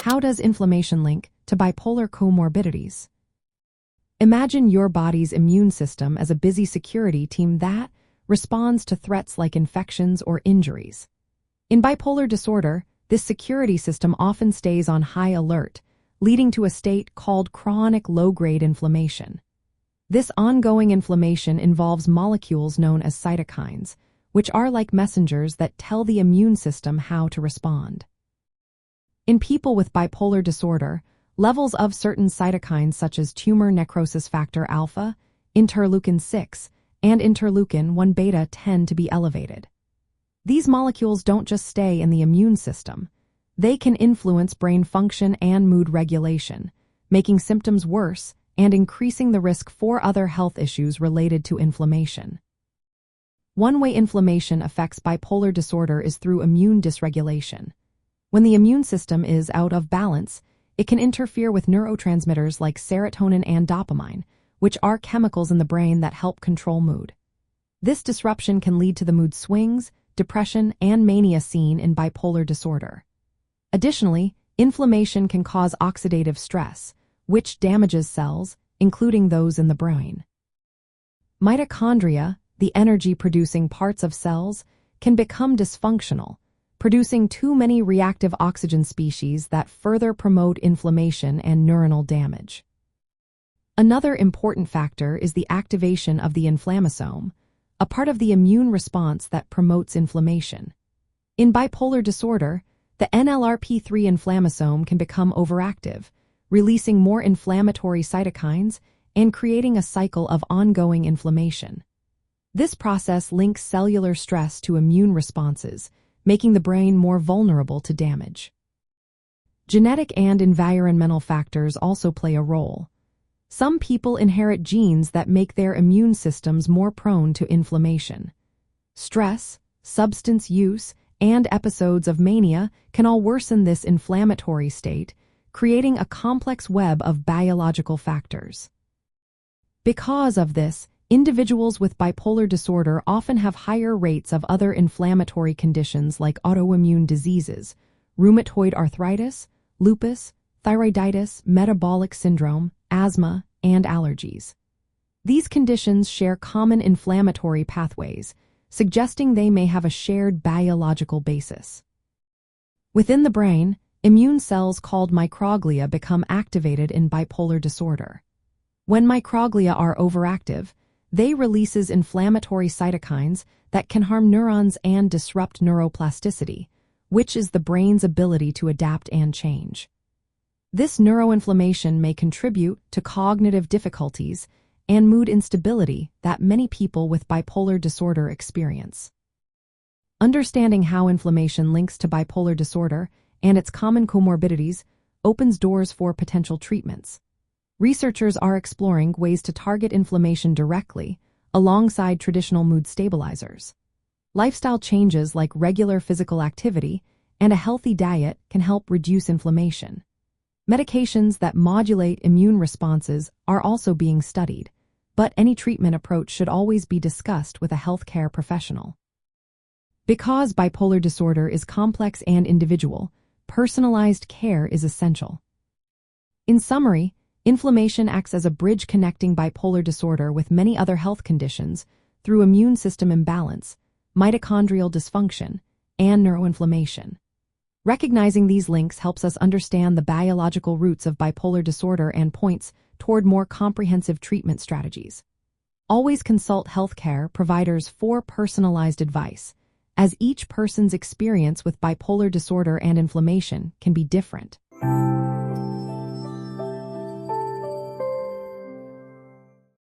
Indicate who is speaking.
Speaker 1: How does inflammation link to bipolar comorbidities? Imagine your body's immune system as a busy security team that responds to threats like infections or injuries. In bipolar disorder, this security system often stays on high alert, leading to a state called chronic low-grade inflammation. This ongoing inflammation involves molecules known as cytokines, which are like messengers that tell the immune system how to respond. In people with bipolar disorder, levels of certain cytokines such as tumor necrosis factor alpha, interleukin-6, and interleukin-1 beta tend to be elevated. These molecules don't just stay in the immune system. They can influence brain function and mood regulation, making symptoms worse and increasing the risk for other health issues related to inflammation. One way inflammation affects bipolar disorder is through immune dysregulation. When the immune system is out of balance, it can interfere with neurotransmitters like serotonin and dopamine, which are chemicals in the brain that help control mood. This disruption can lead to the mood swings, depression, and mania seen in bipolar disorder. Additionally, inflammation can cause oxidative stress, which damages cells, including those in the brain. Mitochondria, the energy-producing parts of cells, can become dysfunctional, producing too many reactive oxygen species that further promote inflammation and neuronal damage. Another important factor is the activation of the inflammasome, a part of the immune response that promotes inflammation. In bipolar disorder, the NLRP3 inflammasome can become overactive, releasing more inflammatory cytokines and creating a cycle of ongoing inflammation. This process links cellular stress to immune responses, making the brain more vulnerable to damage. Genetic and environmental factors also play a role. Some people inherit genes that make their immune systems more prone to inflammation. Stress, substance use, and episodes of mania can all worsen this inflammatory state, creating a complex web of biological factors. Because of this, individuals with bipolar disorder often have higher rates of other inflammatory conditions like autoimmune diseases, rheumatoid arthritis, lupus, thyroiditis, metabolic syndrome, asthma, and allergies. These conditions share common inflammatory pathways, suggesting they may have a shared biological basis. Within the brain, immune cells called microglia become activated in bipolar disorder. When microglia are overactive, they releases inflammatory cytokines that can harm neurons and disrupt neuroplasticity, which is the brain's ability to adapt and change. This neuroinflammation may contribute to cognitive difficulties and mood instability that many people with bipolar disorder experience. Understanding how inflammation links to bipolar disorder and its common comorbidities opens doors for potential treatments. Researchers are exploring ways to target inflammation directly, alongside traditional mood stabilizers. Lifestyle changes like regular physical activity and a healthy diet can help reduce inflammation. Medications that modulate immune responses are also being studied, but any treatment approach should always be discussed with a healthcare professional. Because bipolar disorder is complex and individual, personalized care is essential. In summary, inflammation acts as a bridge connecting bipolar disorder with many other health conditions through immune system imbalance, mitochondrial dysfunction, and neuroinflammation. Recognizing these links helps us understand the biological roots of bipolar disorder and points toward more comprehensive treatment strategies. Always consult healthcare providers for personalized advice, as each person's experience with bipolar disorder and inflammation can be different.